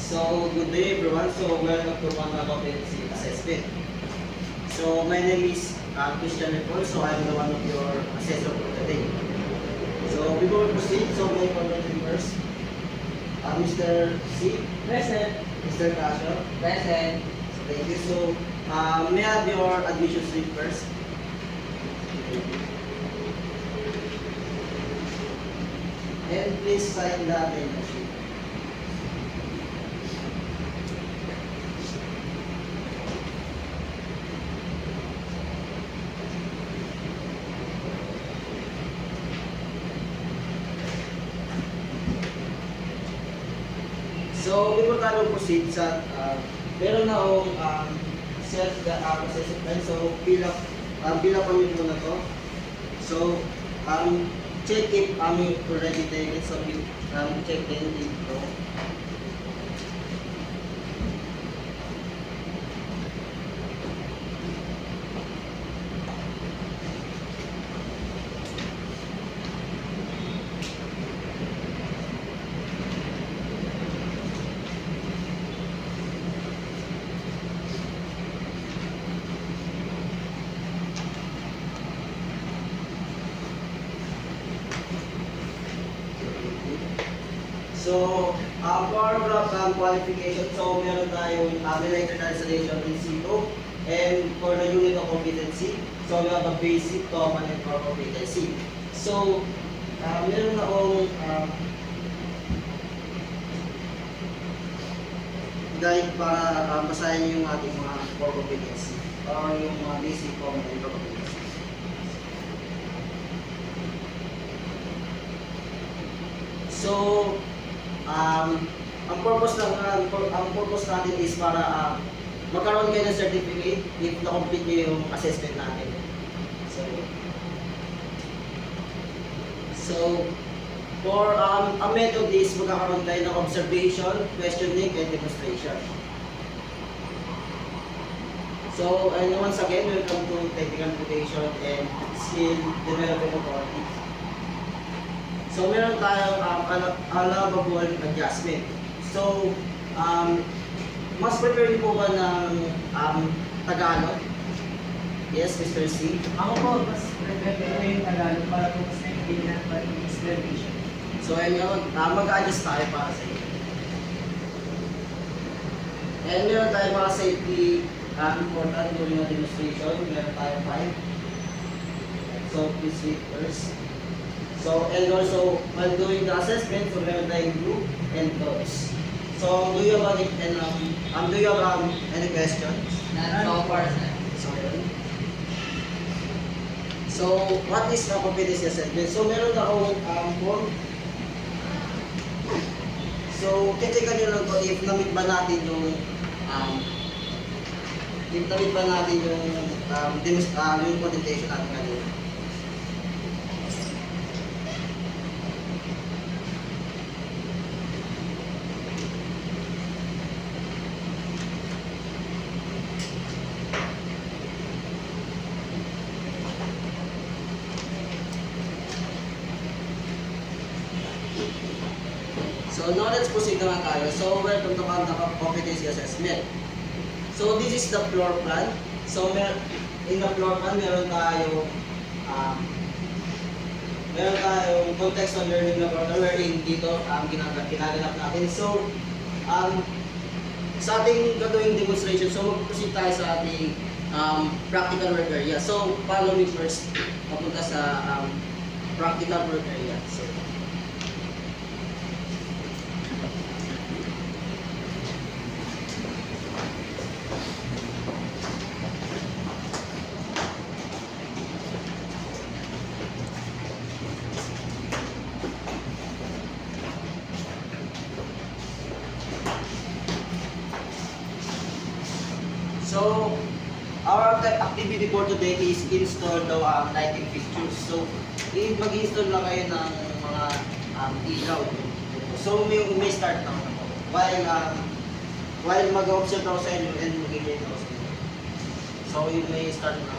So, good day everyone. So, welcome to one competency assessment. So, my name is Christian Nicole. So, I'm the one of your assessor for today. So, before we proceed, so may I call you first? Mr. C. Present. Mr. Casio. Present. So, thank you. So, may I have your admission slip first? And please sign the attendance sheet. So, before tayo proceed sa, meron na akong self-assessment. So, bilang kami muna to. So, check if already taken. So, check din dito. So, paragraph qualification. So, meron tayong related translation in C2. And for the unit of competency, so we have a basic, common, and core competency. So, meron na akong guide para basahin yung ating mga core competency or yung mga basic, common, and core competency. So, ang purpose natin is para magkaroon kayo ng certificate if na-complete nyo yung assessment natin. So for a method is magkakaroon tayo ng observation, questioning, and demonstration. So, and once again, welcome to technical education and skill development authority. So, meron tayong allowable adjustment. So, mas prepare po ba ng Tagalog? Yes, Mr. C. Ako po, mas prepare ko yung Tagalog para po mas naiintindihan pa yung explanation. So, ayun, mag-adjust tayo para sa iyo. And meron tayo mga safety important during the demonstration. Meron tayo 5. So, please read first. So, and also, while doing the assessment, so meron tayong group and those. So, do you have any questions? Not so far, sir. So, what is the competency assessment? So, meron na akong form. So, titigan nyo lang to if na-meet ba natin yung yung presentation natin kanina. So now let's proceed naman tayo. So welcome to the competency assessment. So this is the floor plan. So in the floor plan meron tayong contextual learning laboratory wherein dito ginaganap natin. So sa ating gagawing demonstration, so mag-proceed tayo sa ating practical work area. So follow me first papunta sa practical work area. So, our activity for today is install the lighting fixtures. So, mag-install lang kayo ng mga ilaw. So, may start na while mag-observe ako sa inyo and mag-i-enjoy ako sa inyo. So, you may start na.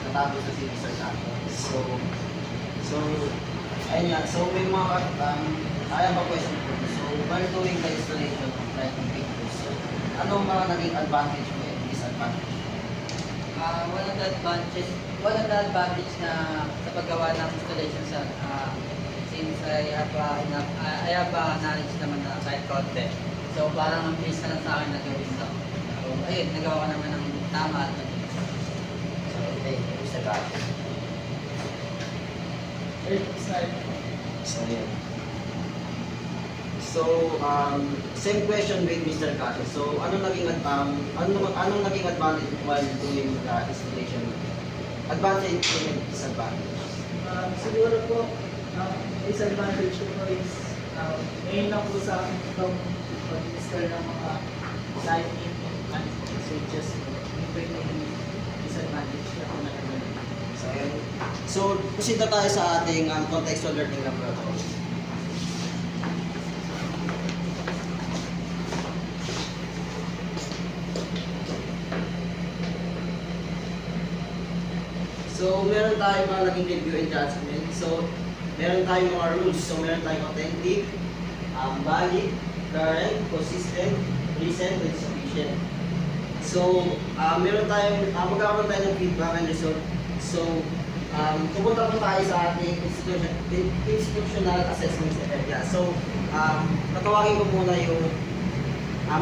natapos na si Mr. Tato. So, ayun nga. So, may mga, I have a question for you. So, while doing the installation of lighting fixtures, so, anong mga naging advantage mo and disadvantage? One of the advantage na sa paggawa ng installation sa since I have knowledge naman na kahit konti. So parang ang bilis na lang sa akin na gawin to. So ayun, nagawa ko naman ng tama at mabilis. So, okay, Mr. Tato. So, yun. So, same question with Mr. Kato. So, anong naging advantage while doing the installation? Advantage and disadvantage. Siguro po, disadvantage ko po is ngayon lang po sa akin itong pag-install ng mga lighting and switches po. Yung po yung disadvantage na po na naman. So, yun. So, proceed na tayo sa ating contextual learning laboratory. So, meron tayong mga naging review and judgment. So, meron tayong mga rules. So, meron tayong authentic, valid, current, consistent, recent, and sufficient. So, meron tayong, magkakaroon tayo ng feedback and result. So, pupunta po tayo sa ating institutional assessment area. So, natawagin ko muna yung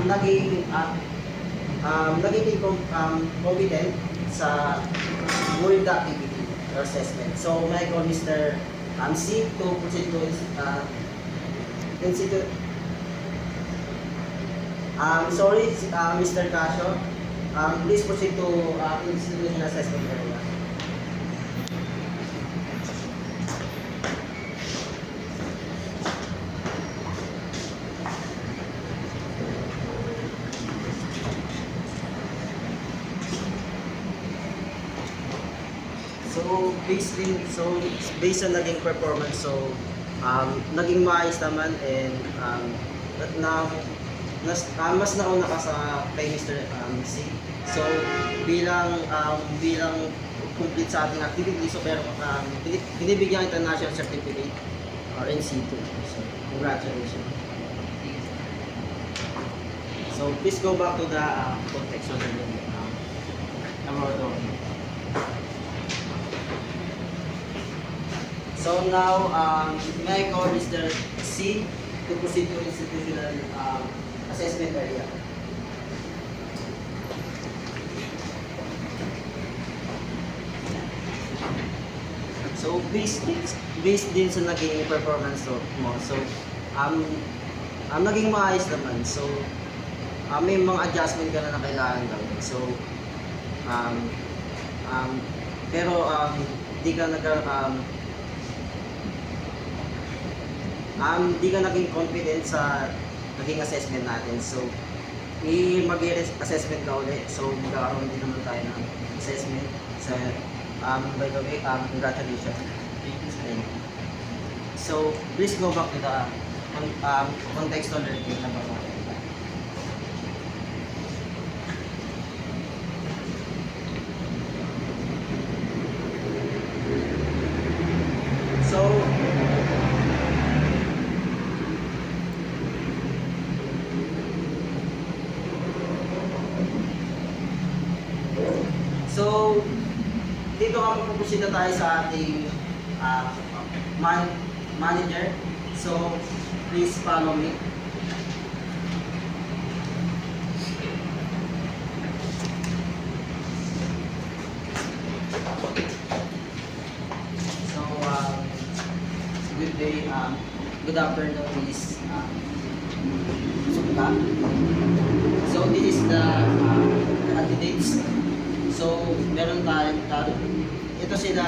naging competent sa during the activity or assessment. So, may call Mr. C to proceed to institute. Sorry, Mr. Casio. Please proceed to institutional assessment area. So based on naging performance, so naging maayos naman and mas nauna ka sa kay Mr. C. So bilang complete sa ating activity, so pero binibigyan kita national certificate or NC2. So congratulations. So please go back to the contextual learning laboratory. So now, may I call Mr. C to proceed to institutional assessment area. So based din sa naging performance mo. So naging maayos naman. So may mga adjustment ka na kailangan gawin. So pero di ka di ka naging confident sa naging assessment natin. So, mag-assessment ka ulit. So, magkakaroon din naman tayo ng assessment. So, by the way, congratulations. So, please go back to the contextual learning na ba? So, dito ka pupusin na tayo sa ating manager. So, please follow me. So, good day, good afternoon, Miss Sukta. So, this is the candidates. So, meron tayong ito sila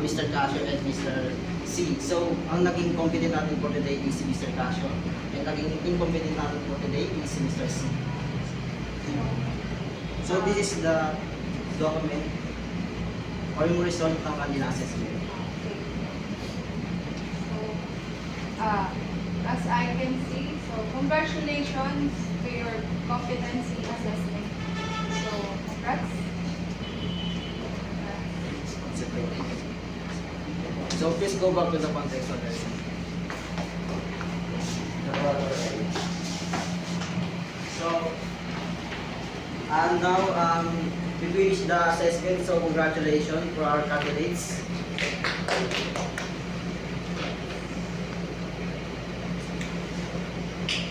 Mr. Casio and Mr. C. So, ang naging competent natin for today is si Mr. Casio and naging incompetent natin for today is si Mr. C. So, this is the document or yung result ng kanilang assessment. As I can see, so congratulations to your competency assessment. So, congrats. So please go back to the contextual learning. So, and now we finished the assessment, so congratulations for our candidates.